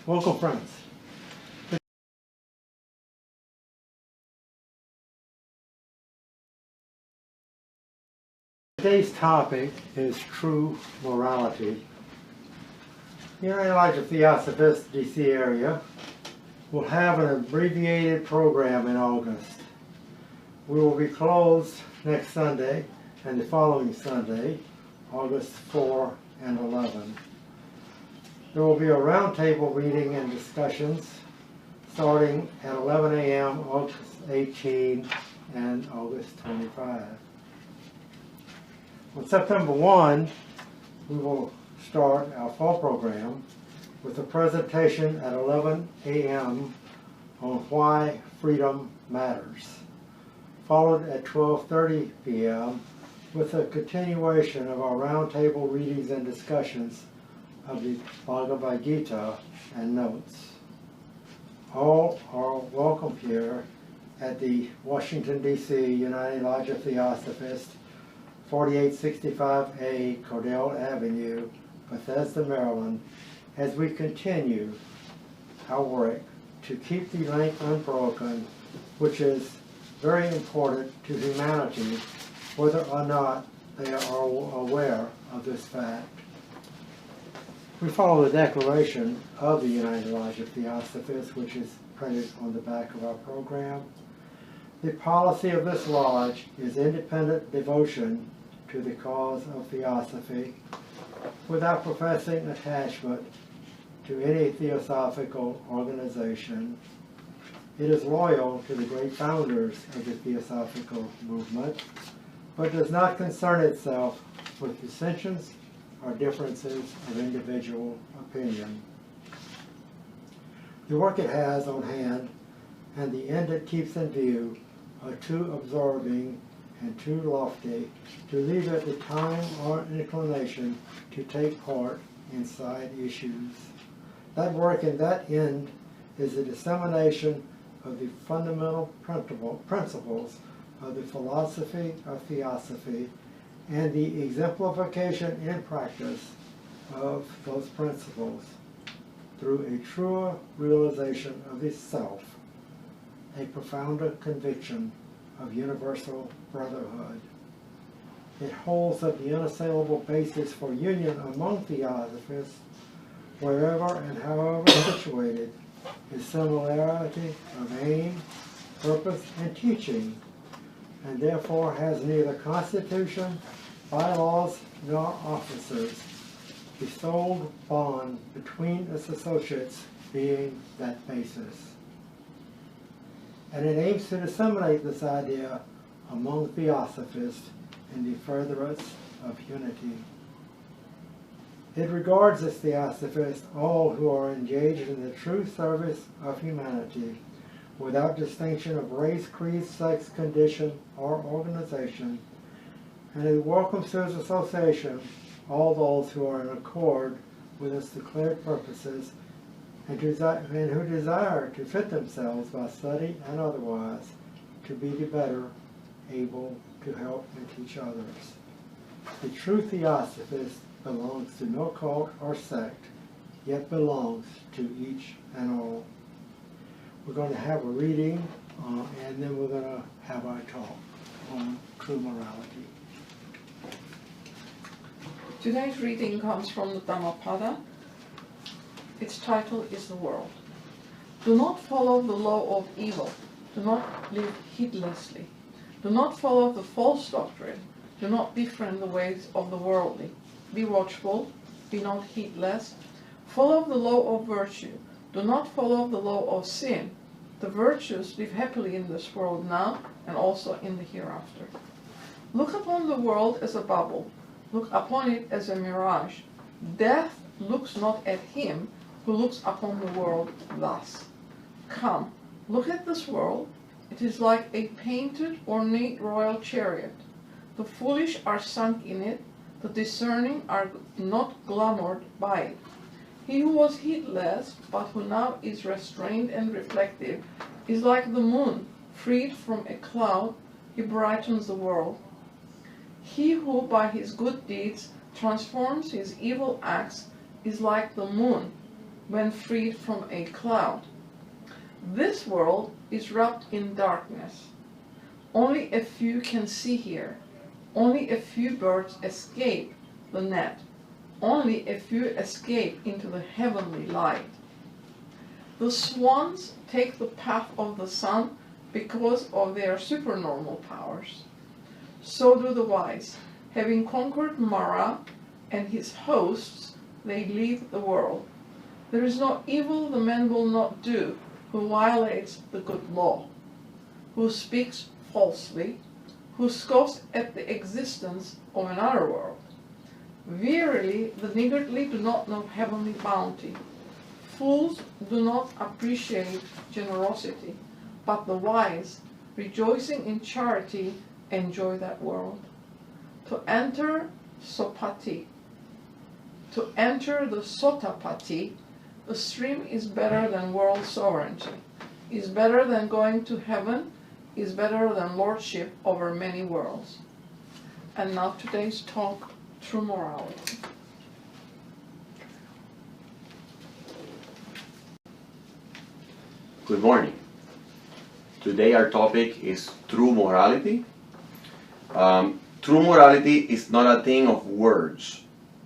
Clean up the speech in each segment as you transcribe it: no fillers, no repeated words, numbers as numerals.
Welcome, friends. Today's topic is true morality. The Untitled Theosophy DC area will have an abbreviated program in August. We will be closed next Sunday and the following Sunday, August 4 and 11. There will be a roundtable meeting and discussions starting at 11 a.m. August 18 and August 25. On September 1, we will start our fall program with a presentation at 11 a.m. on why freedom matters, followed at 12:30 p.m. with a continuation of our roundtable readings and discussions of the Bhagavad Gita and notes. All are welcome here at the Washington, D.C. United Lodge of Theosophists, 4865A Cordell Avenue, Bethesda, Maryland, as we continue our work to keep the link unbroken, which is very important to humanity, whether or not they are aware of this fact. We follow the declaration of the United Lodge of Theosophists, which is printed on the back of our program. The policy of this lodge is independent devotion to the cause of Theosophy without professing attachment to any theosophical organization. It is loyal to the great founders of the theosophical movement, but does not concern itself with dissensions or differences of individual opinion. The work it has on hand and the end it keeps in view are too absorbing and too lofty to leave it the time or inclination to take part in side issues. That work and that end is the dissemination of the fundamental principles of the philosophy of Theosophy and the exemplification in practice of those principles through a truer realization of the self, a profounder conviction of universal brotherhood. It holds up the unassailable basis for union among Theosophists, wherever and however situated, is similarity of aim, purpose, and teaching, and therefore has neither constitution, bylaws, nor officers, the sole bond between its associates being that basis. And it aims to disseminate this idea among Theosophists in the furtherance of unity. It regards as Theosophists all who are engaged in the true service of humanity, without distinction of race, creed, sex, condition, or organization, and it welcomes to its association all those who are in accord with its declared purposes and who desire to fit themselves by study and otherwise to be the better able to help and teach others. The true Theosophist belongs to no cult or sect, yet belongs to each and all. We're going to have a reading, and then we're going to have our talk on true morality. Today's reading comes from the Dhammapada. Its title is The World. Do not follow the law of evil. Do not live heedlessly. Do not follow the false doctrine. Do not befriend the ways of the worldly. Be watchful. Be not heedless. Follow the law of virtue. Do not follow the law of sin. The virtues live happily in this world now and also in the hereafter. Look upon the world as a bubble. Look upon it as a mirage. Death looks not at him who looks upon the world thus. Come, look at this world. It is like a painted, ornate royal chariot. The foolish are sunk in it. The discerning are not glamoured by it. He who was heedless, but who now is restrained and reflective, is like the moon, freed from a cloud. He brightens the world. He who by his good deeds transforms his evil acts is like the moon, when freed from a cloud. This world is wrapped in darkness. Only a few can see here. Only a few birds escape the net. Only a few escape into the heavenly light. The swans take the path of the sun because of their supernormal powers. So do the wise. Having conquered Mara and his hosts, they leave the world. There is no evil the man will not do who violates the good law, who speaks falsely, who scoffs at the existence of another world. Verily, the niggardly do not know heavenly bounty. Fools do not appreciate generosity, but the wise, rejoicing in charity, enjoy that world. To enter Sopati, to enter the Sotapati, the stream is better than world sovereignty, is better than going to heaven, is better than lordship over many worlds. And now today's talk, True Morality. Good morning. Today our topic is true morality. True morality is not a thing of words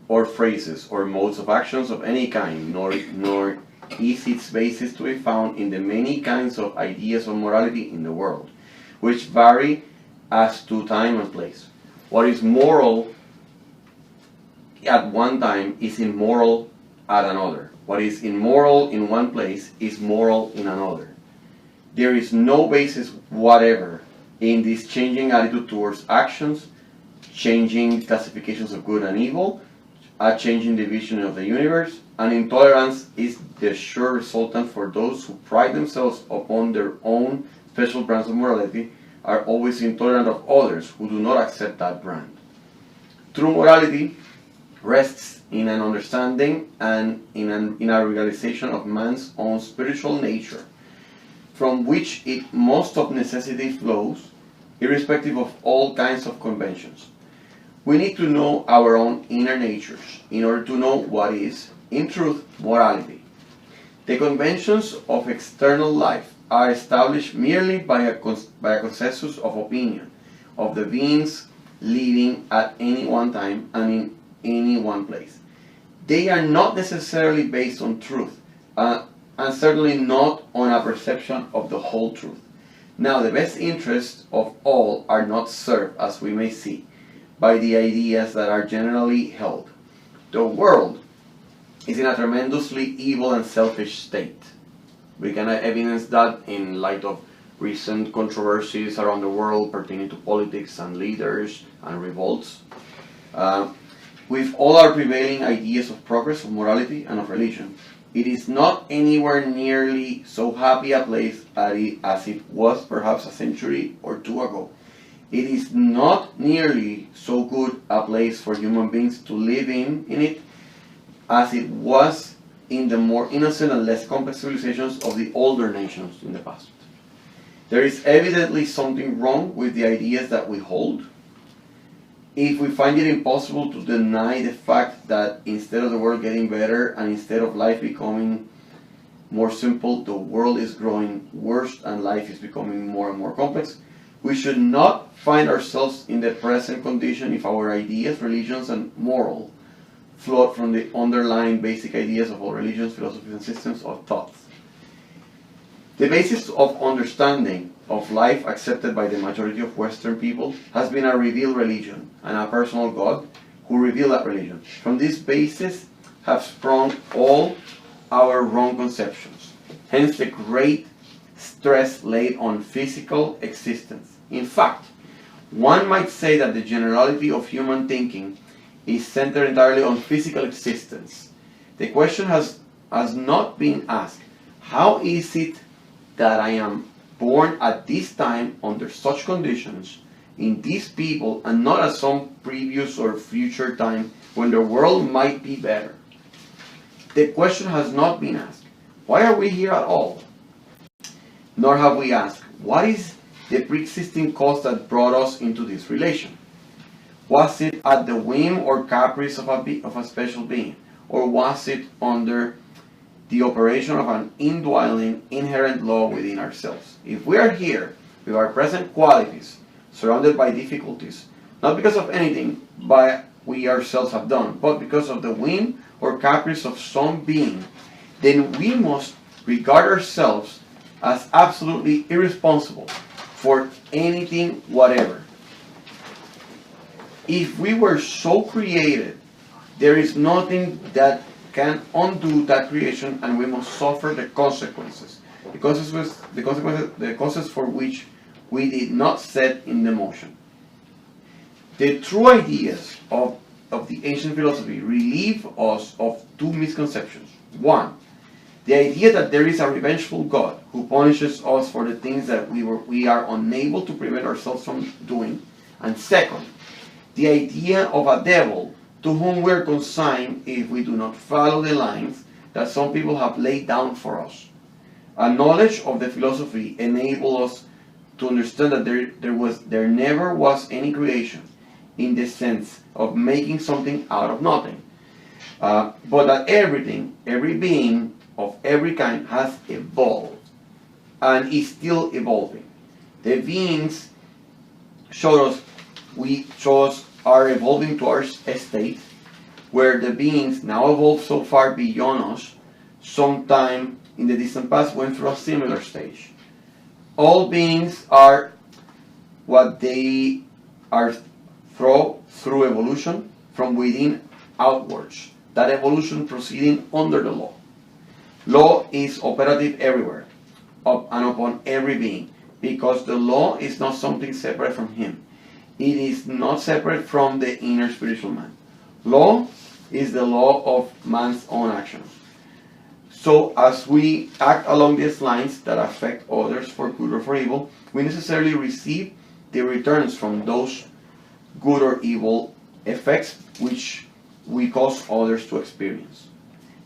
or phrases or modes of actions of any kind, nor is its basis to be found in the many kinds of ideas of morality in the world, which vary as to time and place. What is moral at one time is immoral at another. What is immoral in one place is moral in another. There is no basis whatever in this changing attitude towards actions, changing classifications of good and evil, a changing division of the universe, and intolerance is the sure resultant for those who pride themselves upon their own special brands of morality, are always intolerant of others who do not accept that brand. True morality rests in an understanding and in a realization of man's own spiritual nature, from which it most of necessity flows, irrespective of all kinds of conventions. We need to know our own inner natures in order to know what is, in truth, morality. The conventions of external life are established merely by a consensus of opinion of the beings living at any one time and in any one place. They are not necessarily based on truth, and certainly not on a perception of the whole truth. Now, the best interests of all are not served, as we may see, by the ideas that are generally held. The world is in a tremendously evil and selfish state. We can evidence that in light of recent controversies around the world pertaining to politics and leaders and revolts. With all our prevailing ideas of progress, of morality, and of religion, it is not anywhere nearly so happy a place as it was perhaps a century or two ago. It is not nearly so good a place for human beings to live in it as it was in the more innocent and less complex civilizations of the older nations in the past. There is evidently something wrong with the ideas that we hold. If we find it impossible to deny the fact that instead of the world getting better and instead of life becoming more simple, the world is growing worse and life is becoming more and more complex, we should not find ourselves in the present condition if our ideas, religions, and moral flow from the underlying basic ideas of all religions, philosophies, and systems of thought. The basis of understanding of life accepted by the majority of Western people has been a revealed religion and a personal God who revealed that religion. From this basis have sprung all our wrong conceptions. Hence the great stress laid on physical existence. In fact, one might say that the generality of human thinking is centered entirely on physical existence. The question has not been asked, how is it that I am born at this time under such conditions, in these people, and not at some previous or future time when the world might be better? The question has not been asked, why are we here at all? Nor have we asked, what is the pre-existing cause that brought us into this relation? Was it at the whim or caprice of a special being? Or was it under the operation of an indwelling, inherent law within ourselves. If we are here with our present qualities, surrounded by difficulties, not because of anything we ourselves have done, but because of the whim or caprice of some being, then we must regard ourselves as absolutely irresponsible for anything whatever. If we were so created, there is nothing that can undo that creation, and we must suffer the consequences. The consequences for which we did not set in the motion. The true ideas of the ancient philosophy relieve us of two misconceptions. One, the idea that there is a revengeful God who punishes us for the things that we are unable to prevent ourselves from doing. And second, the idea of a devil to whom we are consigned if we do not follow the lines that some people have laid down for us. A knowledge of the philosophy enables us to understand that there never was any creation in the sense of making something out of nothing, but that everything, every being of every kind has evolved and is still evolving. The beings show us are evolving to our state, where the beings now evolved so far beyond us, sometime in the distant past went through a similar stage. All beings are what they are through evolution from within outwards, that evolution proceeding under the law. Law is operative everywhere and upon every being, because the law is not something separate from him. It is not separate from the inner spiritual man. Law is the law of man's own actions. So as we act along these lines that affect others for good or for evil, we necessarily receive the returns from those good or evil effects which we cause others to experience.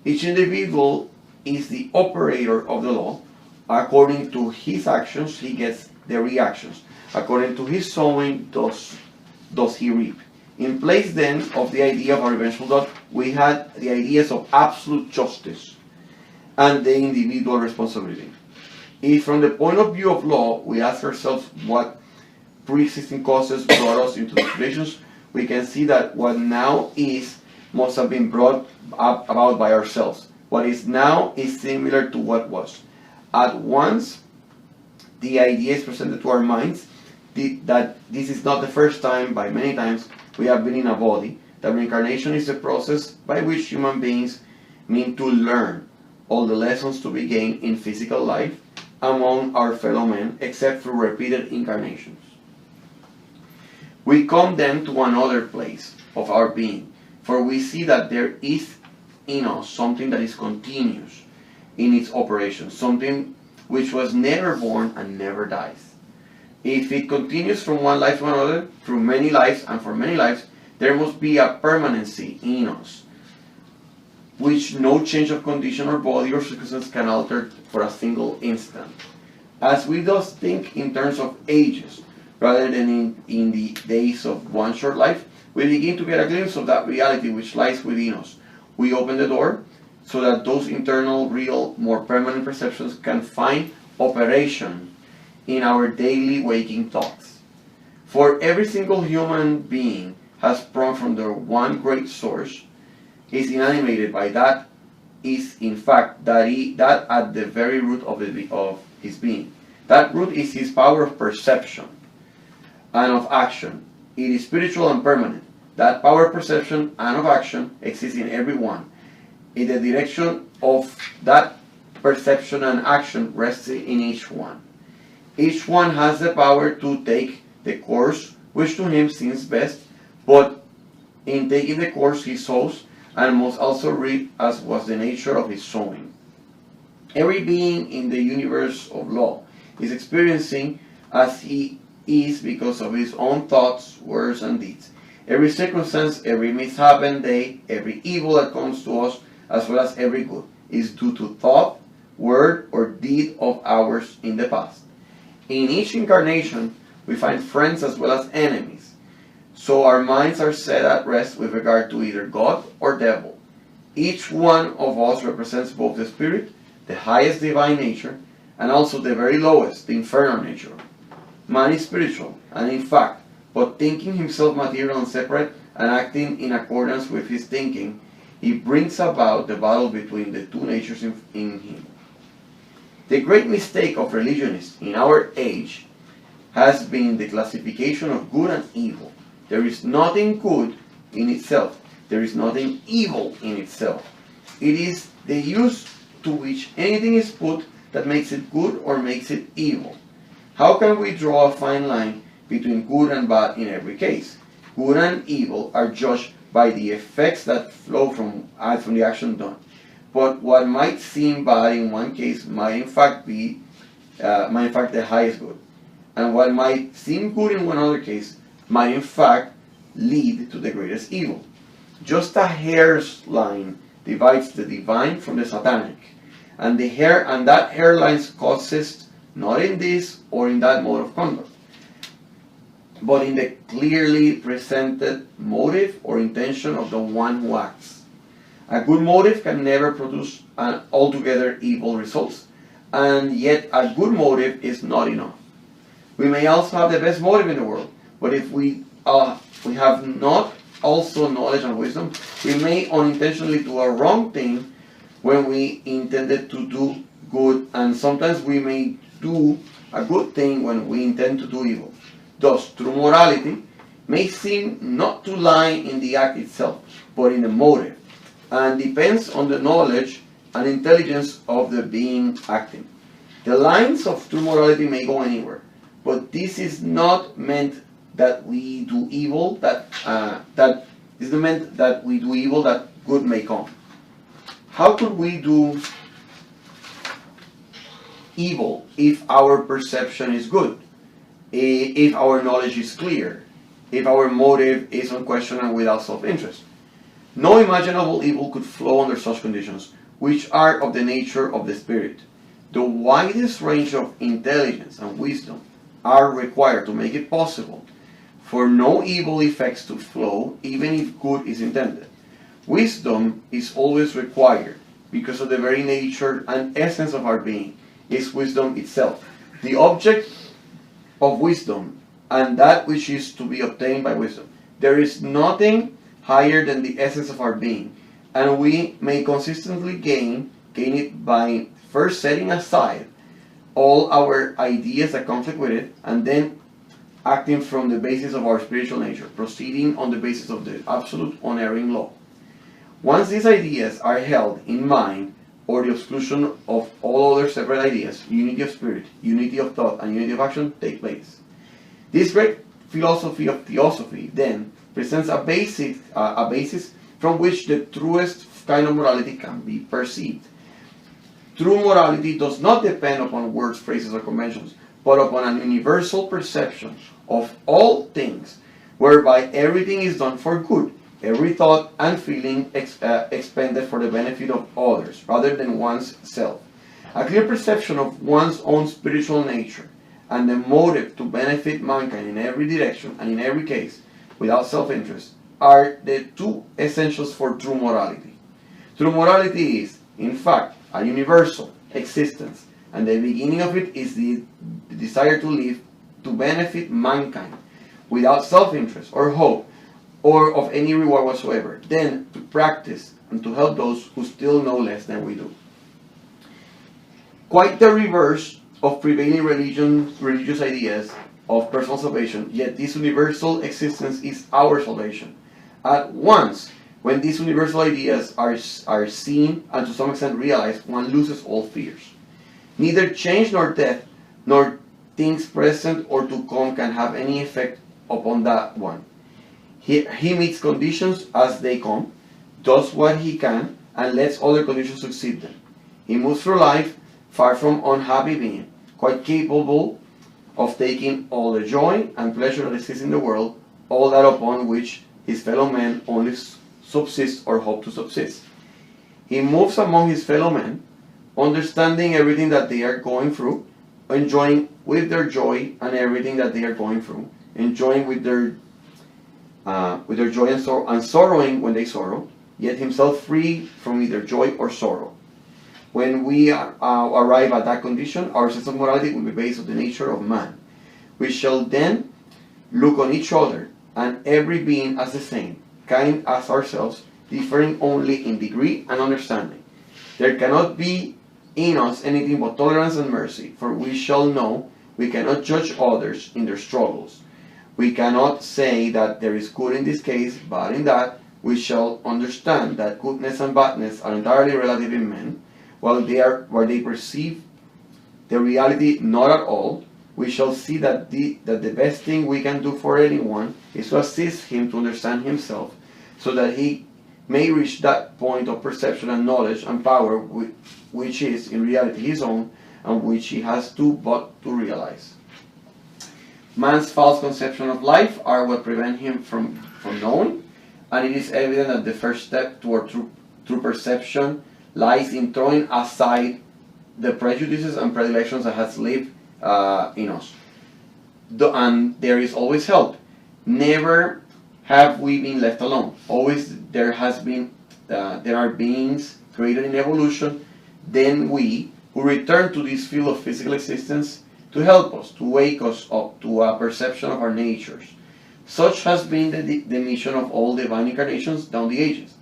Each individual is the operator of the law. According to his actions, he gets the reactions. According to his sowing, does he reap. In place then of the idea of a revengeful God, we had the ideas of absolute justice and the individual responsibility. If from the point of view of law, we ask ourselves what pre-existing causes brought us into these situations, we can see that what now is must have been brought about by ourselves. What is now is similar to what was. At once, the idea is presented to our minds that this is not the first time, by many times, we have been in a body, that reincarnation is the process by which human beings mean to learn all the lessons to be gained in physical life among our fellow men, except through repeated incarnations. We come then to another place of our being, for we see that there is in us something that is continuous in its operation, something which was never born and never dies. If it continues from one life to another, through many lives and for many lives, there must be a permanency in us, which no change of condition or body or circumstance can alter for a single instant. As we thus think in terms of ages, rather than in the days of one short life, we begin to get a glimpse of that reality which lies within us. We open the door so that those internal, real, more permanent perceptions can find operation in our daily waking thoughts. For every single human being has sprung from the one great source, is inanimated by that, is in fact that at the very root of his being. That root is his power of perception and of action. It is spiritual and permanent. That power of perception and of action exists in everyone. In the direction of that perception and action rests in each one. Each one has the power to take the course which to him seems best, but in taking the course he sows, and must also reap as was the nature of his sowing. Every being in the universe of law is experiencing as he is because of his own thoughts, words, and deeds. Every circumstance, every mishapen day, every evil that comes to us, as well as every good, is due to thought, word, or deed of ours in the past. In each incarnation, we find friends as well as enemies. So our minds are set at rest with regard to either God or devil. Each one of us represents both the spirit, the highest divine nature, and also the very lowest, the infernal nature. Man is spiritual, and in fact, but thinking himself material and separate, and acting in accordance with his thinking, he brings about the battle between the two natures in him. The great mistake of religionists in our age has been the classification of good and evil. There is nothing good in itself. There is nothing evil in itself. It is the use to which anything is put that makes it good or makes it evil. How can we draw a fine line between good and bad in every case? Good and evil are judged by the effects that flow from the action done. But what might seem bad in one case might in fact be the highest good. And what might seem good in one other case might in fact lead to the greatest evil. Just a hair's line divides the divine from the satanic. And that hairline consists not in this or in that mode of conduct, but in the clearly presented motive or intention of the one who acts. A good motive can never produce an altogether evil results, and yet a good motive is not enough. We may also have the best motive in the world, but if we have not also knowledge and wisdom, we may unintentionally do a wrong thing when we intended to do good, and sometimes we may do a good thing when we intend to do evil. Thus, true morality may seem not to lie in the act itself, but in the motive, and depends on the knowledge and intelligence of the being acting. The lines of true morality may go anywhere, but this is not meant that we do evil, that good may come. How could we do evil if our perception is good, if our knowledge is clear, if our motive is unquestioned and without self-interest? No imaginable evil could flow under such conditions, which are of the nature of the spirit. The widest range of intelligence and wisdom are required to make it possible for no evil effects to flow, even if good is intended. Wisdom is always required because of the very nature and essence of our being is wisdom itself. The object of wisdom and that which is to be obtained by wisdom. There is nothing higher than the essence of our being, and we may consistently gain it by first setting aside all our ideas that conflict with it, and then acting from the basis of our spiritual nature, proceeding on the basis of the absolute unerring law. Once these ideas are held in mind, or the exclusion of all other separate ideas, unity of spirit, unity of thought, and unity of action take place. This great philosophy of Theosophy then presents a basis from which the truest kind of morality can be perceived. True morality does not depend upon words, phrases, or conventions, but upon an universal perception of all things, whereby everything is done for good, every thought and feeling expended for the benefit of others, rather than one's self. A clear perception of one's own spiritual nature, and the motive to benefit mankind in every direction and in every case, without self-interest, are the two essentials for true morality. True morality is, in fact, a universal existence, and the beginning of it is the desire to live to benefit mankind, without self-interest or hope, or of any reward whatsoever, then to practice and to help those who still know less than we do. Quite the reverse of prevailing religious ideas of personal salvation, yet this universal existence is our salvation. At once, when these universal ideas are seen and to some extent realized, one loses all fears. Neither change nor death, nor things present or to come can have any effect upon that one. He meets conditions as they come, does what he can, and lets other conditions succeed them. He moves through life far from unhappy being, quite capable of taking all the joy and pleasure that exists in the world, all that upon which his fellow men only subsist or hope to subsist. He moves among his fellow men, understanding everything that they are going through, enjoying with their joy and everything that they are going through, enjoying with their joy and sorrowing when they sorrow, yet himself free from either joy or sorrow. When we arrive at that condition, our sense of morality will be based on the nature of man. We shall then look on each other and every being as the same, kind as ourselves, differing only in degree and understanding. There cannot be in us anything but tolerance and mercy, for we shall know we cannot judge others in their struggles. We cannot say that there is good in this case, bad in that. We shall understand that goodness and badness are entirely relative in men, while they perceive the reality not at all. We shall see that the best thing we can do for anyone is to assist him to understand himself, so that he may reach that point of perception and knowledge and power which is in reality his own, and which he has but to realize. Man's false conception of life are what prevent him from knowing, and it is evident that the first step toward true perception lies in throwing aside the prejudices and predilections that has lived in us. And there is always help. Never have we been left alone. Always there are beings greater in evolution than we, who return to this field of physical existence to help us, to wake us up to a perception of our natures. Such has been the mission of all divine incarnations down the ages.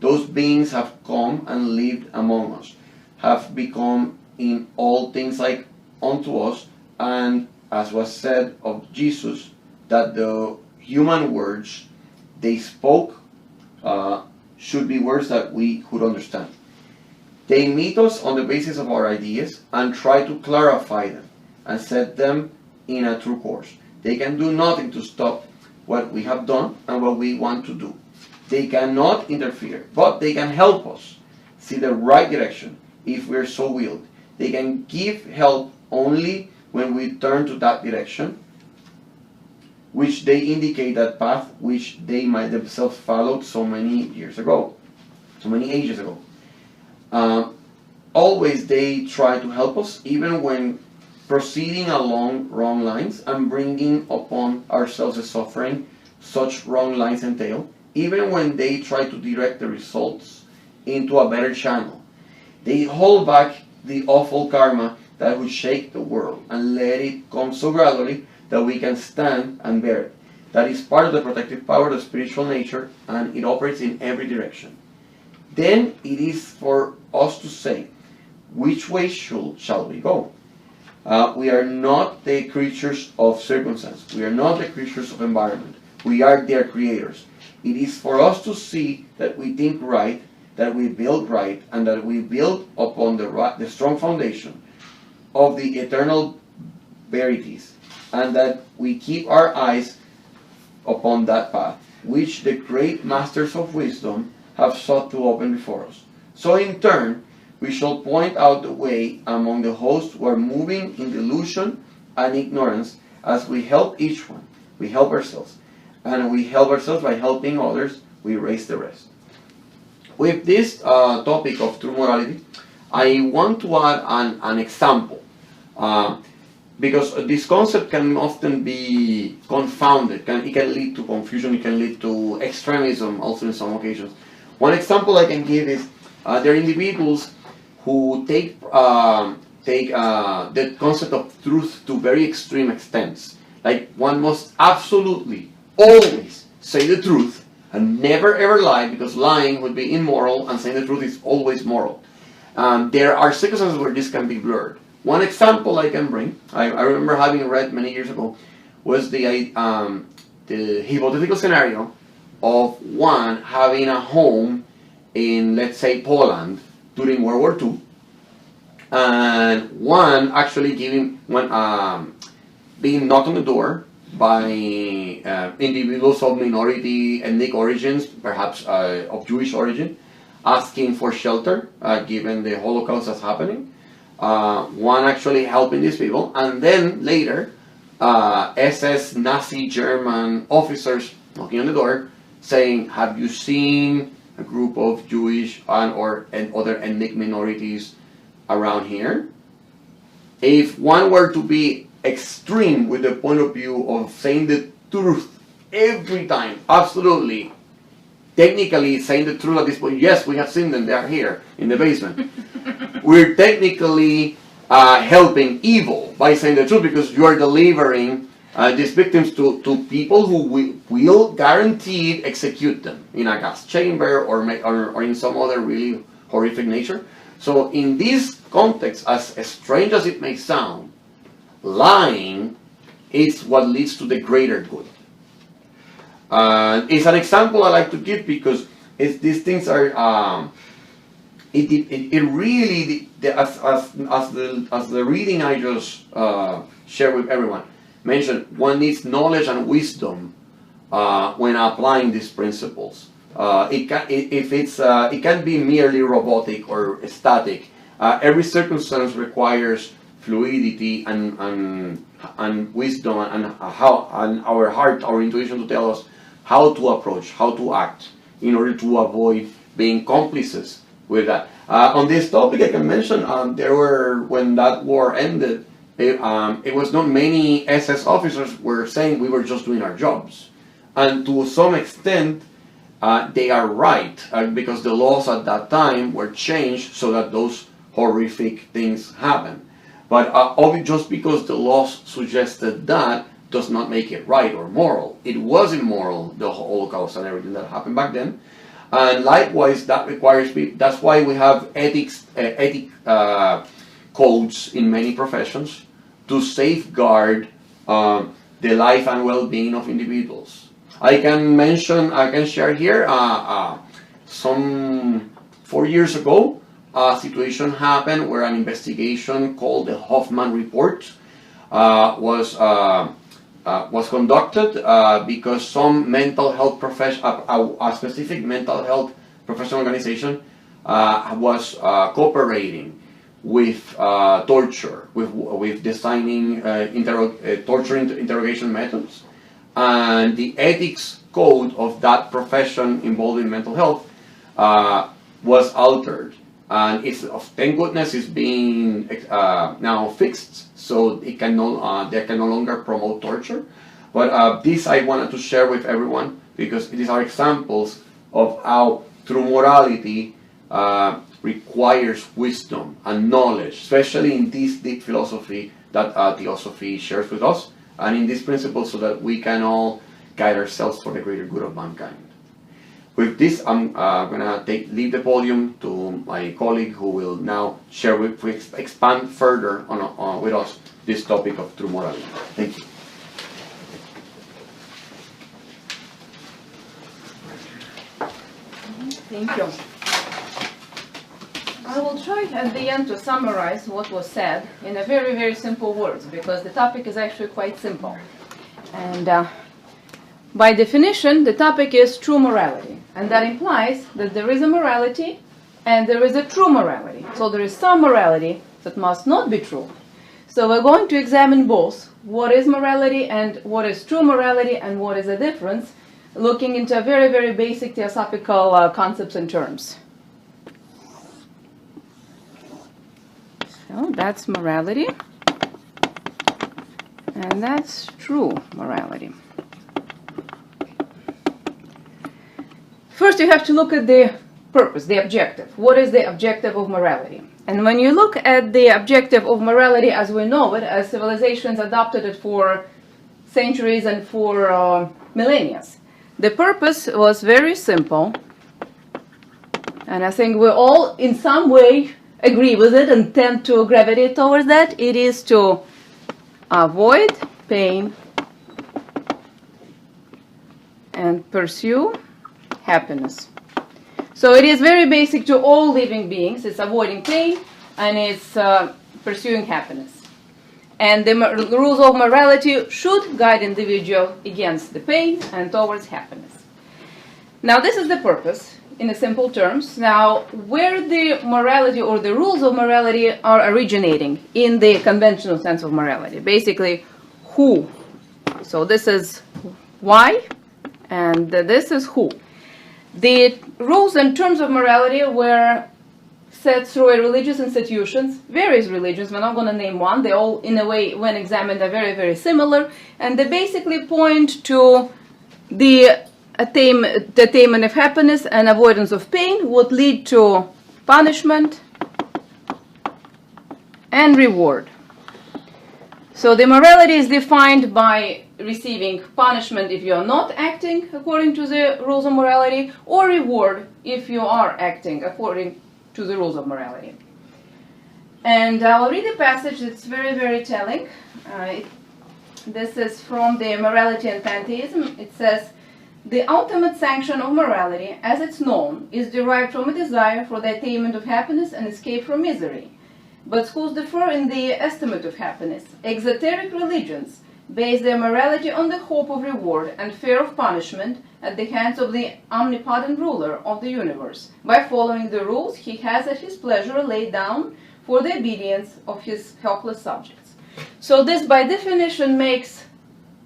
Those beings have come and lived among us, have become in all things like unto us, and as was said of Jesus, that the human words they spoke should be words that we could understand. They meet us on the basis of our ideas and try to clarify them and set them in a true course. They can do nothing to stop what we have done and what we want to do. They cannot interfere, but they can help us see the right direction if we're so willed. They can give help only when we turn to that direction, which they indicate that path which they might themselves followed so many ages ago. Always they try to help us, even when proceeding along wrong lines and bringing upon ourselves the suffering such wrong lines entail, even when they try to direct the results into a better channel. They hold back the awful karma that would shake the world and let it come so gradually that we can stand and bear it. That is part of the protective power of the spiritual nature, and it operates in every direction. Then it is for us to say, which way shall we go? We are not the creatures of circumstance. We are not the creatures of environment. We are their creators. It is for us to see that we think right, that we build right, and that we build upon the strong foundation of the eternal verities, and that we keep our eyes upon that path, which the great masters of wisdom have sought to open before us. So in turn, we shall point out the way among the host who are moving in delusion and ignorance. As we help each one, we help ourselves. And we help ourselves by helping others, we raise the rest. With this topic of true morality, I want to add an example. Because this concept can often be confounded. It can lead to confusion, it can lead to extremism also in some occasions. One example I can give is there are individuals who take the concept of truth to very extreme extents. Like one must absolutely always say the truth and never ever lie, because lying would be immoral and saying the truth is always moral. There are circumstances where this can be blurred. One example I can bring, I remember having read many years ago, was the hypothetical scenario of one having a home in, let's say, Poland during World War II, and one actually being knocked on the door by individuals of minority ethnic origins, perhaps of Jewish origin, asking for shelter given the Holocaust that's happening. One actually helping these people, and then later SS Nazi German officers knocking on the door saying, have you seen a group of Jewish and other ethnic minorities around here? If one were to be extreme with the point of view of saying the truth every time, absolutely, technically saying the truth at this point. Yes, we have seen them. They are here in the basement. We're technically helping evil by saying the truth, because you are delivering these victims to people who will guaranteed execute them in a gas chamber or in some other really horrific nature. So in this context, as strange as it may sound, lying is what leads to the greater good. It's an example I like to give because these things are. It really, as the reading I just shared with everyone mentioned, one needs knowledge and wisdom when applying these principles. It can't be merely robotic or static. Every circumstance requires fluidity and wisdom and our heart, our intuition to tell us how to approach, how to act in order to avoid being complices with that. On this topic, I can mention when that war ended, it was not many SS officers were saying we were just doing our jobs, and to some extent they are right, because the laws at that time were changed so that those horrific things happen. But just because the laws suggested that does not make it right or moral. It was immoral, the Holocaust and everything that happened back then. And likewise, that requires that's why we have ethic codes in many professions to safeguard the life and well-being of individuals. I can share here some 4 years ago, a situation happened where an investigation called the Hoffman Report was conducted because some mental health a specific mental health professional organization was cooperating with torture, with designing torture interrogation methods, and the ethics code of that profession involved in mental health was altered, and thank goodness it's being now fixed, so they can no longer promote torture. But this I wanted to share with everyone because these are examples of how true morality requires wisdom and knowledge, especially in this deep philosophy that Theosophy shares with us, and in these principles, so that we can all guide ourselves for the greater good of mankind. With this, I'm going to leave the podium to my colleague who will now share expand further on with us this topic of true morality. Thank you. Thank you. I will try at the end to summarize what was said in a very, very simple words, because the topic is actually quite simple. And by definition, the topic is true morality. And that implies that there is a morality and there is a true morality. So there is some morality that must not be true. So we're going to examine both what is morality and what is true morality and what is the difference, looking into very, very basic theosophical concepts and terms. So that's morality, and that's true morality. First, you have to look at the purpose, the objective. What is the objective of morality? And when you look at the objective of morality as we know it, as civilizations adopted it for centuries and for millennia, the purpose was very simple, and I think we all in some way agree with it and tend to gravitate towards that. It is to avoid pain and pursue happiness. So it is very basic to all living beings. It's avoiding pain and it's pursuing happiness. And the rules of morality should guide individual against the pain and towards happiness. Now this is the purpose in simple terms. Now where the morality or the rules of morality are originating in the conventional sense of morality. Basically, who. So this is why and this is who. The rules and terms of morality were set through religious institutions, various religions. We're not going to name one. They all, in a way, when examined, are very, very similar. And they basically point to the attainment of happiness and avoidance of pain would lead to punishment and reward. So the morality is defined by receiving punishment if you are not acting according to the rules of morality, or reward if you are acting according to the rules of morality. And I'll read a passage that's very, very telling. This is from the Morality and Pantheism. It says, "The ultimate sanction of morality, as it's known, is derived from a desire for the attainment of happiness and escape from misery. But schools differ in the estimate of happiness. Exoteric religions base their morality on the hope of reward and fear of punishment at the hands of the omnipotent ruler of the universe, by following the rules he has at his pleasure laid down for the obedience of his helpless subjects." So this, by definition, makes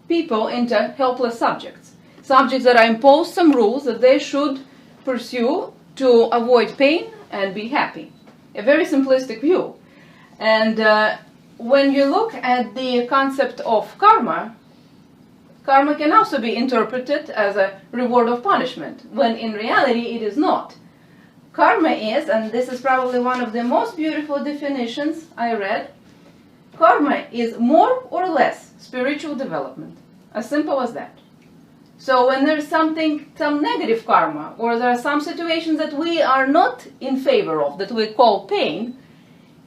people into helpless subjects. Subjects that are imposed some rules that they should pursue to avoid pain and be happy. A very simplistic view. And when you look at the concept of karma, karma can also be interpreted as a reward of punishment, when in reality it is not. Karma is, and this is probably one of the most beautiful definitions I read, karma is more or less spiritual development. As simple as that. So when there's some negative karma, or there are some situations that we are not in favor of, that we call pain,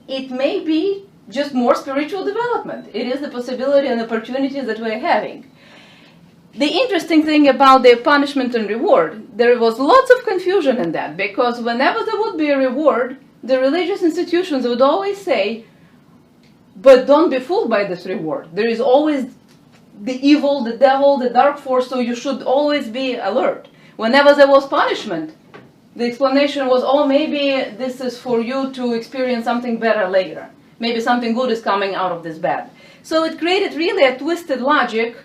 it may be just more spiritual development. It is the possibility and opportunities that we're having. The interesting thing about the punishment and reward, there was lots of confusion in that, because whenever there would be a reward, the religious institutions would always say, but don't be fooled by this reward. There is always the evil, the devil, the dark force, so you should always be alert. Whenever there was punishment, the explanation was, oh, maybe this is for you to experience something better later. Maybe something good is coming out of this bad. So it created really a twisted logic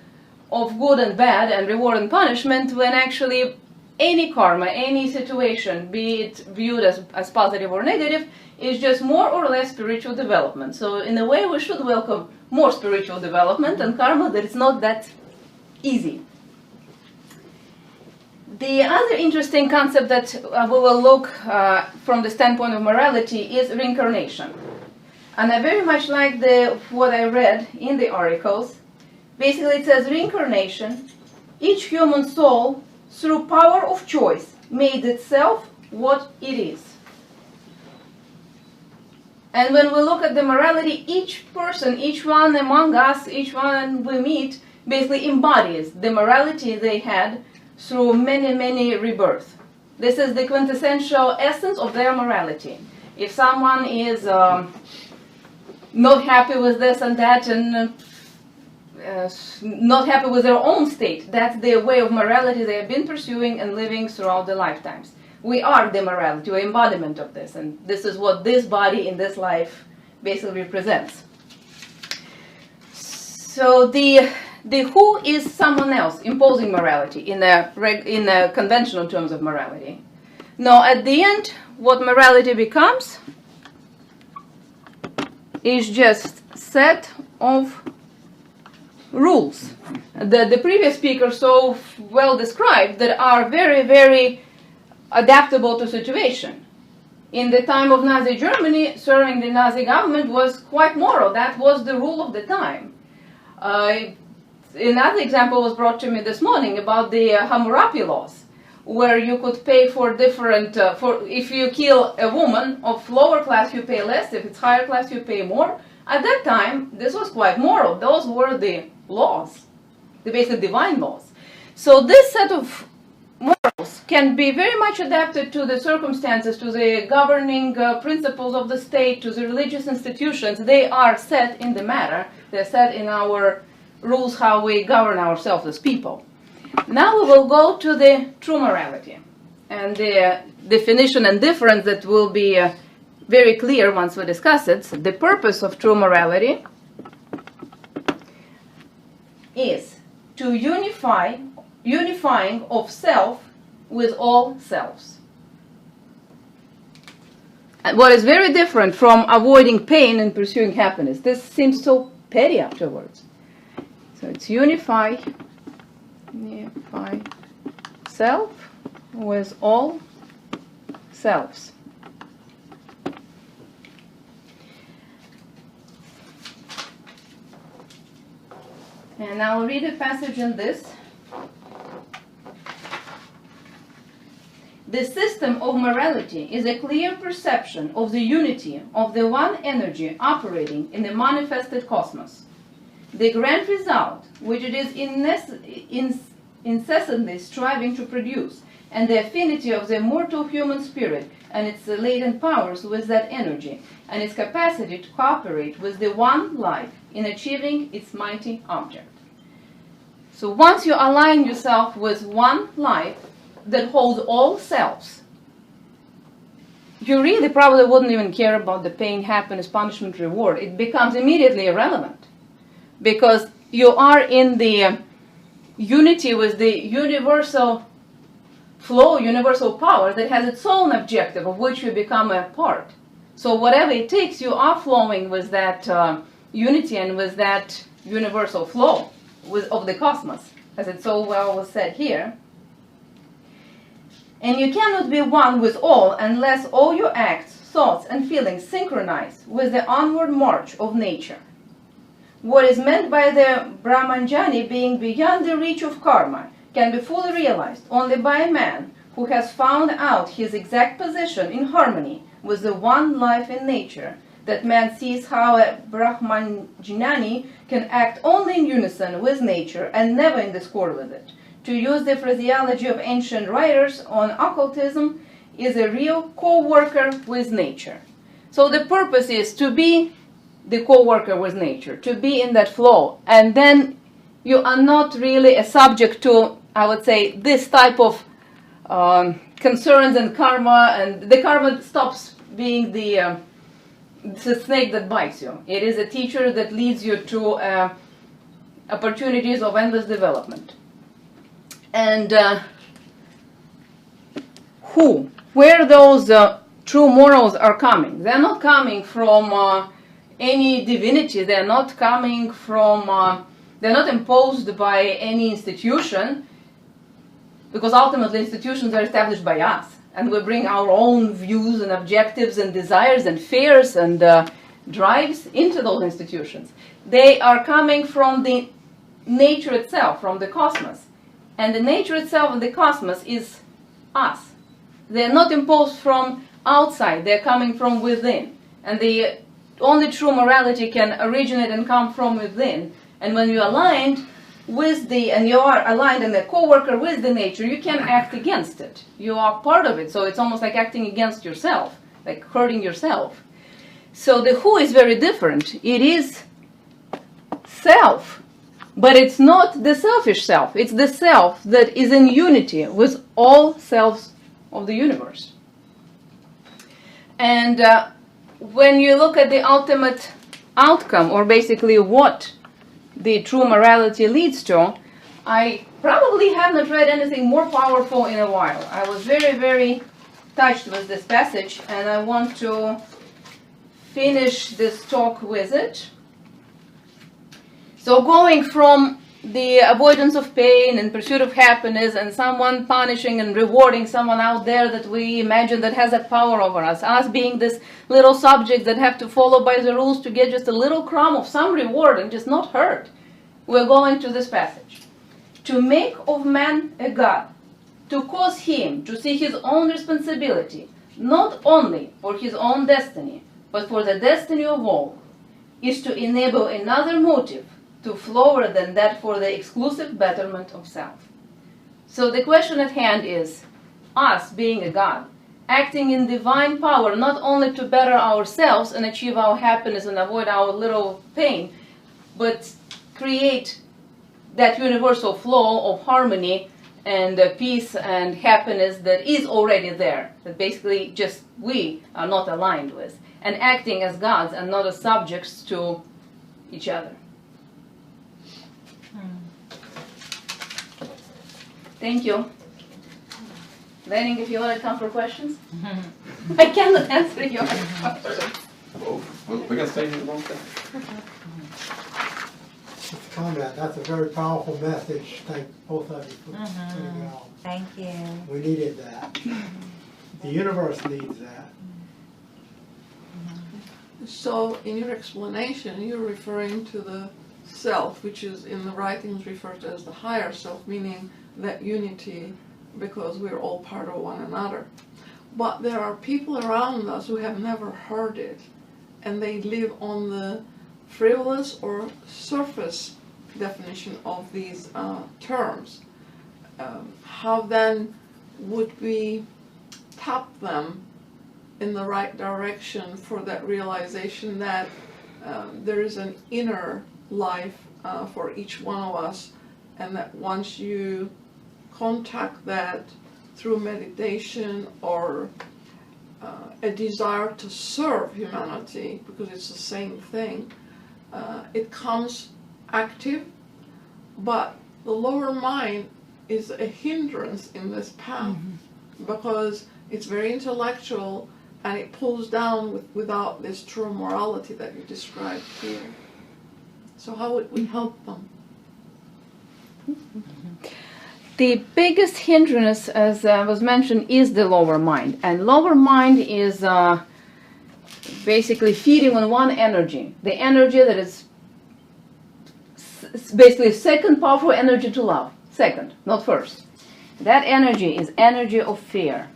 of good and bad and reward and punishment, when actually any karma, any situation, be it viewed as positive or negative, is just more or less spiritual development. So in a way we should welcome more spiritual development and karma that it's not that easy. The other interesting concept that we will look from the standpoint of morality is reincarnation. And I very much like what I read in the articles. Basically it says, reincarnation, each human soul, through power of choice, made itself what it is. And when we look at the morality, each person, each one among us, each one we meet, basically embodies the morality they had through many, many rebirths. This is the quintessential essence of their morality. If someone is not happy with this and that, and not happy with their own state, that's their way of morality they have been pursuing and living throughout their lifetimes. We are the morality, or embodiment of this, and this is what this body in this life basically represents. So the who is someone else imposing morality in a conventional terms of morality. Now, at the end, what morality becomes is just set of rules that the previous speaker so well described, that are very, very adaptable to situation. In the time of Nazi Germany, serving the Nazi government was quite moral. That was the rule of the time. Another example was brought to me this morning about the Hammurabi laws, where you could pay for different, if you kill a woman of lower class, you pay less. If it's higher class, you pay more. At that time, this was quite moral. Those were the laws, the basic divine laws. So this set of morals can be very much adapted to the circumstances, to the governing principles of the state, to the religious institutions. They are set in the matter. They're set in our rules, how we govern ourselves as people. Now we will go to the true morality, and the definition and difference that will be very clear once we discuss it. The purpose of true morality is to unifying of self with all selves. And what is very different from avoiding pain and pursuing happiness. This seems so petty afterwards. So it's unify self with all selves. And I'll read a passage in this. The system of morality is a clear perception of the unity of the one energy operating in the manifested cosmos. The grand result, which it is incessantly striving to produce, and the affinity of the mortal human spirit and its latent powers with that energy, and its capacity to cooperate with the one life in achieving its mighty object. So once you align yourself with one life that holds all selves, you really probably wouldn't even care about the pain, happiness, punishment, reward. It becomes immediately irrelevant because you are in the unity with the universal flow, universal power that has its own objective of which you become a part. So whatever it takes, you are flowing with that unity and with that universal flow of the cosmos, as it so well was said here. And you cannot be one with all unless all your acts, thoughts, and feelings synchronize with the onward march of nature. What is meant by the Brahmanjani being beyond the reach of karma can be fully realized only by a man who has found out his exact position in harmony with the one life in nature. That man sees how a Brahmanjani can act only in unison with nature and never in discord with it. To use the phraseology of ancient writers on occultism, is a real co-worker with nature. So the purpose is to be the co-worker with nature, to be in that flow, and then you are not really a subject to, I would say, this type of concerns and karma, and the karma stops being the snake that bites you. It is a teacher that leads you to opportunities of endless development. And where those true morals are coming? They're not coming from any divinity. They're not coming from, they're not imposed by any institution, because ultimately institutions are established by us. And we bring our own views and objectives and desires and fears and drives into those institutions. They are coming from the nature itself, from the cosmos. And the nature itself of the cosmos is us. They're not imposed from outside, they're coming from within. And the only true morality can originate and come from within. And when you're aligned with and you are aligned and a co-worker with the nature, you can act against it. You are part of it, so it's almost like acting against yourself, like hurting yourself. So the who is very different. It is self. But it's not the selfish self. It's the self that is in unity with all selves of the universe. And when you look at the ultimate outcome, or basically what the true morality leads to, I probably have not read anything more powerful in a while. I was very, very touched with this passage, and I want to finish this talk with it. So going from the avoidance of pain and pursuit of happiness and someone punishing and rewarding someone out there that we imagine that has that power over us being this little subjects that have to follow by the rules to get just a little crumb of some reward and just not hurt, we're going to this passage. To make of man a god, to cause him to see his own responsibility, not only for his own destiny, but for the destiny of all, is to enable another motive to flower than that for the exclusive betterment of self. So the question at hand is, us being a God, acting in divine power not only to better ourselves and achieve our happiness and avoid our little pain, but create that universal flow of harmony and peace and happiness that is already there, that basically just we are not aligned with, and acting as gods and not as subjects to each other. Thank you. Lenin, if you want to come for questions. I cannot answer your questions. Oh, well, we can stay here a long time. Mr. Conrad, that's a very powerful message. Thank both of you for putting it on. Thank you. We needed that. The universe needs that. So in your explanation, you're referring to the self, which is in the writings referred to as the higher self, meaning that unity, because we're all part of one another. But there are people around us who have never heard it, and they live on the frivolous or surface definition of these terms. How then would we tap them in the right direction for that realization that there is an inner life for each one of us, and that once you contact that through meditation or a desire to serve humanity, because it's the same thing, it comes active, but the lower mind is a hindrance in this path because it's very intellectual and it pulls down without this true morality that you described here. So how would we help them? The biggest hindrance, as was mentioned, is the lower mind. And lower mind is basically feeding on one energy. The energy that is basically second powerful energy to love. Second, not first. That energy is energy of fear.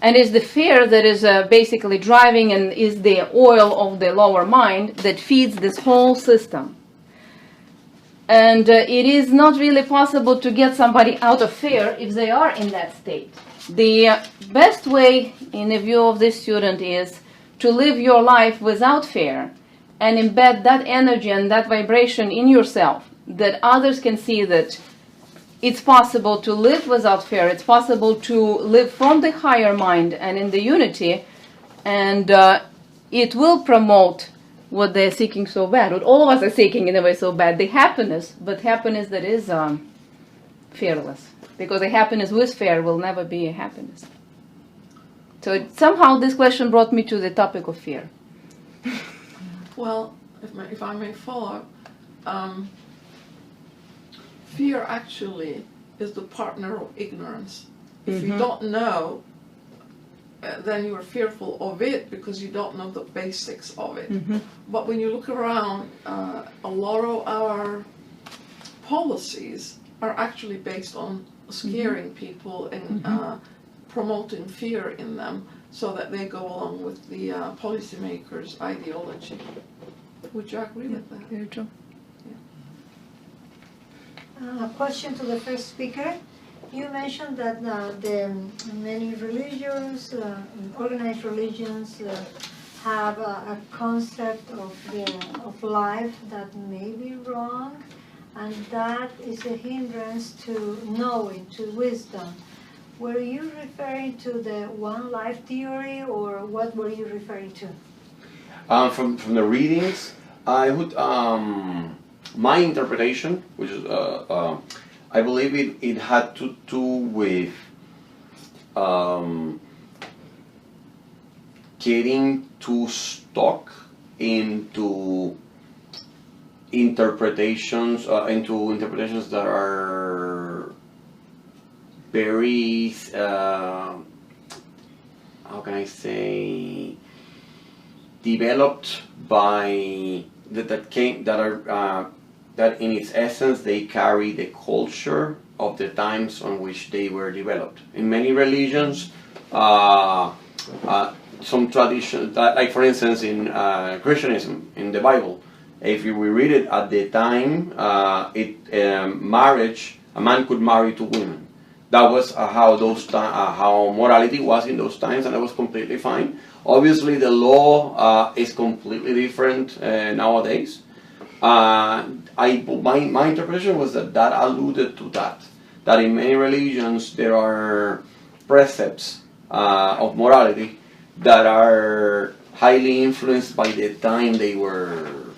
And it's the fear that is basically driving and is the oil of the lower mind that feeds this whole system. And it is not really possible to get somebody out of fear if they are in that state. The best way, in the view of this student, is to live your life without fear and embed that energy and that vibration in yourself, that others can see that it's possible to live without fear, it's possible to live from the higher mind and in the unity, and it will promote what they're seeking so bad, what all of us are seeking in a way so bad, the happiness, but happiness that is fearless. Because a happiness with fear will never be a happiness. So somehow this question brought me to the topic of fear. Well, if I may follow, fear actually is the partner of ignorance. If you don't know, then you are fearful of it because you don't know the basics of it. But when you look around, a lot of our policies are actually based on scaring people and promoting fear in them so that they go along with the policymakers' ideology. Would you agree with that? Very true. A question to the first speaker. You mentioned that the many religions, organized religions, have a concept of life that may be wrong, and that is a hindrance to knowing, to wisdom. Were you referring to the one life theory, or what were you referring to? From the readings, I would my interpretation, which is I believe it had to do with getting too stuck into interpretations that are very how can I say, developed by that in its essence they carry the culture of the times on which they were developed. In many religions, some traditions, like for instance in Christianism, in the Bible, if we read it at the time, marriage, a man could marry two women. That was how morality was in those times, and that was completely fine. Obviously, the law is completely different nowadays. My interpretation was that alluded to that in many religions there are precepts of morality that are highly influenced by the time they were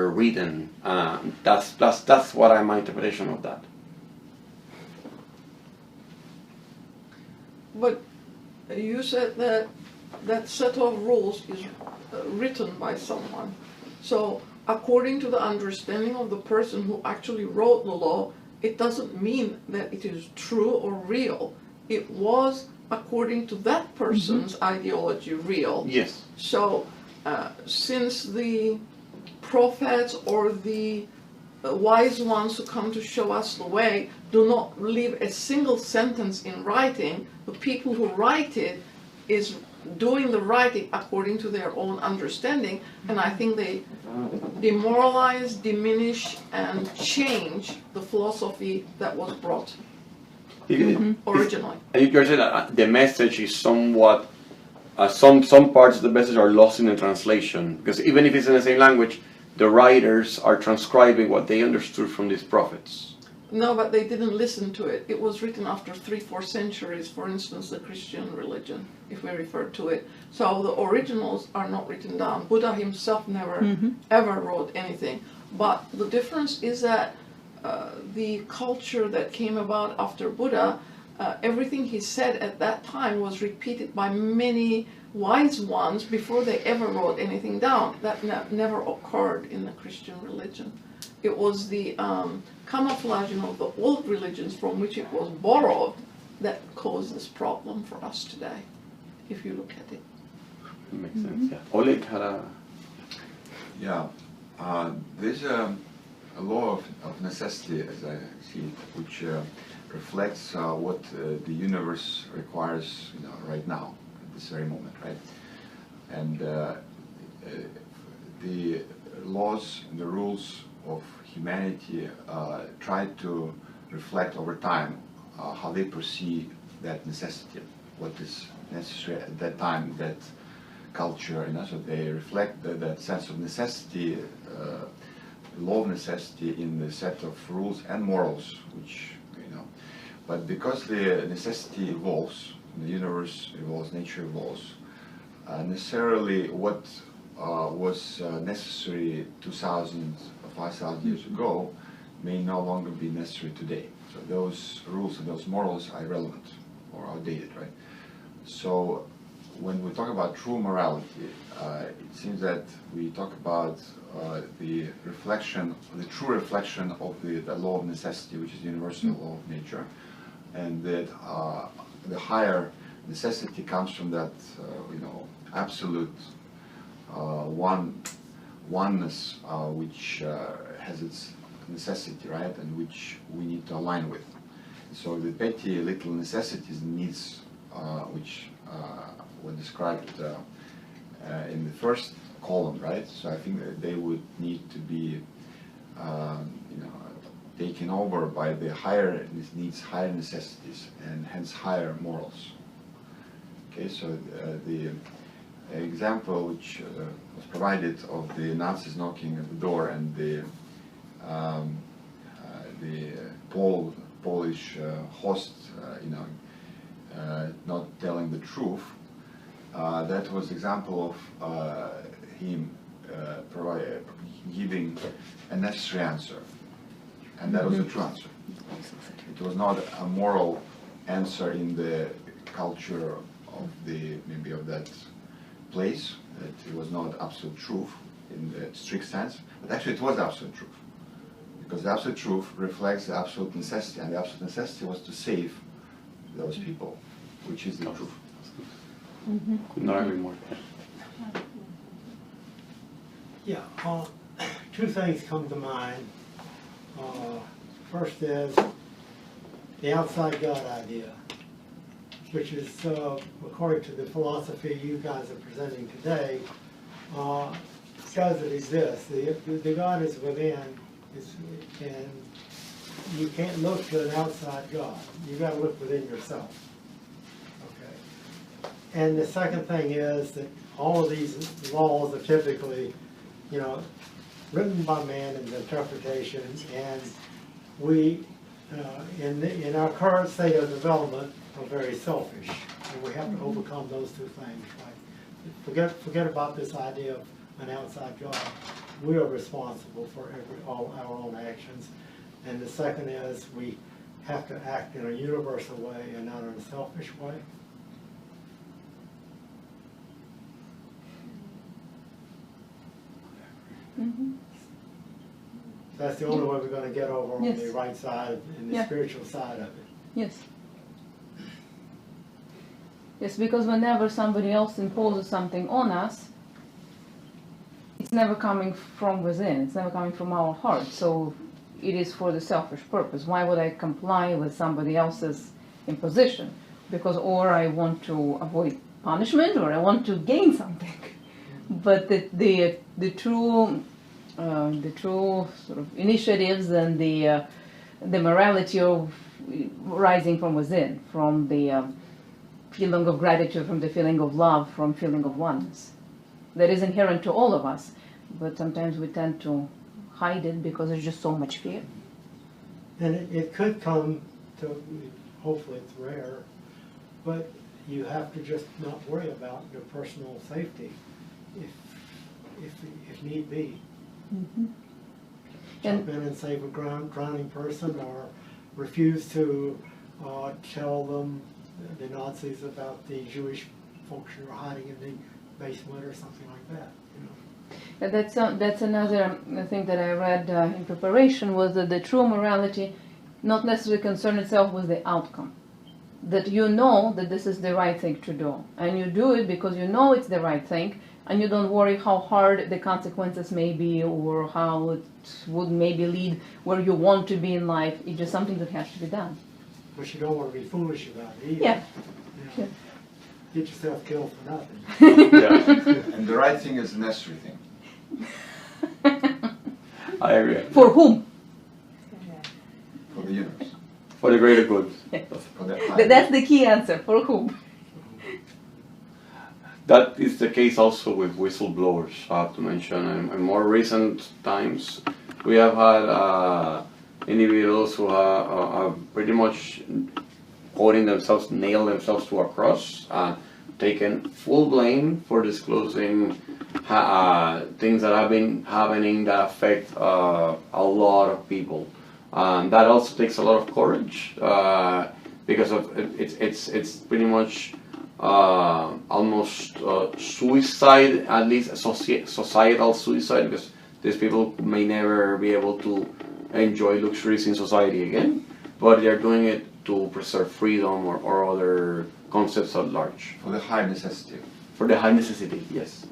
written. That's what my interpretation of that. But you said that that set of rules is written by someone. So according to the understanding of the person who actually wrote the law, it doesn't mean that it is true or real. It was, according to that person's ideology, real. Yes. So since the prophets or the wise ones who come to show us the way do not leave a single sentence in writing, the people who write it is doing the writing according to their own understanding, and I think they demoralize, diminish, and change the philosophy that was brought originally. You're saying that the message is somewhat, some parts of the message are lost in the translation, because even if it's in the same language, the writers are transcribing what they understood from these prophets. No, but they didn't listen to it. It was written after 3-4 centuries, for instance, the Christian religion, if we refer to it. So the originals are not written down. Buddha himself never ever wrote anything. But the difference is that the culture that came about after Buddha, everything he said at that time was repeated by many wise ones before they ever wrote anything down. That never occurred in the Christian religion. It was the camouflaging of the old religions from which it was borrowed that caused this problem for us today, if you look at it. Makes sense, yeah. Oleg had a... Yeah, there's a law of necessity, as I see it, which reflects what the universe requires, right now, at this very moment, right? And the laws and the rules of humanity try to reflect over time how they perceive that necessity, what is necessary at that time, that culture, so they reflect that sense of necessity, law of necessity in the set of rules and morals, which, but because the necessity evolves, the universe evolves, nature evolves, necessarily what was necessary 2,000 or 5,000 years ago may no longer be necessary today. So those rules and those morals are irrelevant or outdated, right? So when we talk about true morality, it seems that we talk about the reflection, the true reflection of the law of necessity, which is the universal law of nature, and that the higher necessity comes from that, absolute oneness, which has its necessity, right, and which we need to align with. So the petty little necessities and needs, which were described in the first column, right? So I think that they would need to be, taken over by the higher needs, higher necessities, and hence higher morals. Okay, so the example which was provided of the Nazis knocking at the door and the Polish host, not telling the truth. That was example of him giving a necessary answer, and that was a true answer. It was not a moral answer in the culture of maybe of that place. That it was not absolute truth in the strict sense, but actually it was absolute truth, because the absolute truth reflects the absolute necessity, and the absolute necessity was to save those people, which is the truth. Could not agree more. Yeah, two things come to mind. First is the outside God idea, which is, according to the philosophy you guys are presenting today, doesn't exist. The God is within, and you can't look to an outside God. You've got to look within yourself. Okay. And the second thing is that all of these laws are typically, written by man in the interpretation, and we, in our current state of development, are very selfish, and we have to overcome those two things. Right? Forget about this idea of an outside God. We are responsible for all our own actions, and the second is we have to act in a universal way and not in a selfish way. Mhm. That's the only way we're going to get over on Yes. the right side and the Yeah. spiritual side of it. Yes. Yes, because whenever somebody else imposes something on us, it's never coming from within, it's never coming from our heart. So it is for the selfish purpose. Why would I comply with somebody else's imposition? Because or I want to avoid punishment or I want to gain something. But the true sort of initiatives and the morality of rising from within, from the feeling of gratitude, from the feeling of love, from feeling of oneness, that is inherent to all of us. But sometimes we tend to hide it because there's just so much fear. And it could come to, hopefully it's rare, but you have to just not worry about your personal safety if need be. Mm-hmm. Jump in and save a drowning person, or refuse to tell them, the Nazis, about the Jewish folks who are hiding in the basement or something like that. You know. That's another thing that I read in preparation, was that the true morality not necessarily concern itself with the outcome. That you know that this is the right thing to do, and you do it because you know it's the right thing, and you don't worry how hard the consequences may be or how it would maybe lead where you want to be in life. It's just something that has to be done. But you don't want to be foolish about it either. Yeah. You know, get yourself killed for nothing. Yeah, And the right thing is the necessary thing I agree. For whom? for the universe. For the greater good. For the higher That's the key answer. For whom? That is the case also with whistleblowers, I have to mention. In more recent times, we have had individuals who are pretty much holding themselves, nailed themselves to a cross, taken full blame for disclosing things that have been happening that affect a lot of people. That also takes a lot of courage because of it's pretty much almost suicide, at least societal suicide, because these people may never be able to enjoy luxuries in society again, but they're doing it to preserve freedom or other concepts at large. For the higher necessity. For the high necessity, yes.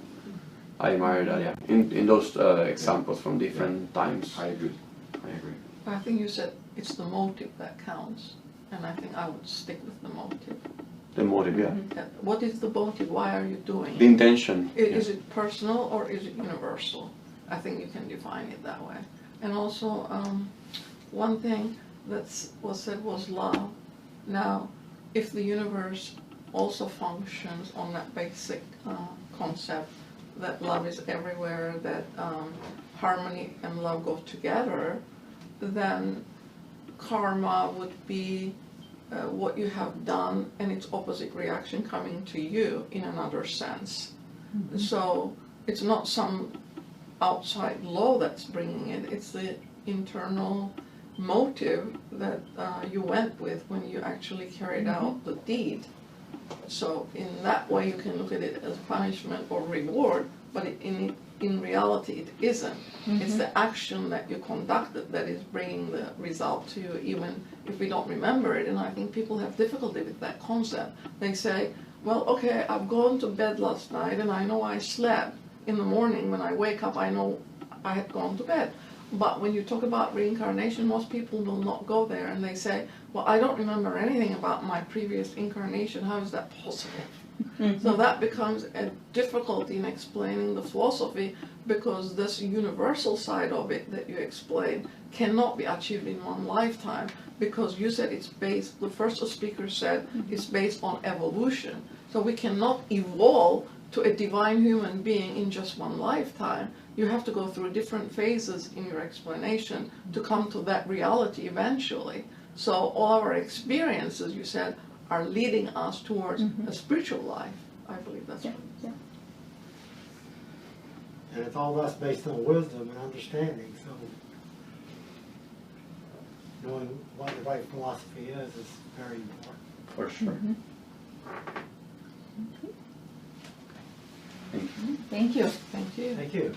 I admire that, yeah. In those examples from different times. I agree. I agree. I think you said it's the motive that counts, and I think I would stick with the motive. The motive, yeah. What is the motive? Why are you doing The it? intention. Is it personal or is it universal? I think you can define it that way. And also, one thing that was said was love. Now, if the universe also functions on that basic concept that love is everywhere, that harmony and love go together, then karma would be what you have done and its opposite reaction coming to you in another sense. Mm-hmm. So it's not some outside law that's bringing it, it's the internal motive that you went with when you actually carried out the deed. So in that way you can look at it as punishment or reward, but in reality it isn't. Mm-hmm. It's the action that you conducted that is bringing the result to you, even if we don't remember it. And I think people have difficulty with that concept. They say, well, okay, I've gone to bed last night and I know I slept. In the morning when I wake up, I know I had gone to bed. But when you talk about reincarnation, most people do not go there, and they say, well, I don't remember anything about my previous incarnation. How is that possible? Mm-hmm. So that becomes a difficulty in explaining the philosophy, because this universal side of it that you explained cannot be achieved in one lifetime, because you said it's based, the first speaker said, it's based on evolution. So we cannot evolve to a divine human being in just one lifetime. You have to go through different phases in your explanation to come to that reality eventually. So all our experiences, you said, are leading us towards a spiritual life. I believe that's what it is. And it's all that's based on wisdom and understanding, so knowing what the right philosophy is very important. For sure. Mm-hmm. Thank you. Thank you. Thank you. Thank you.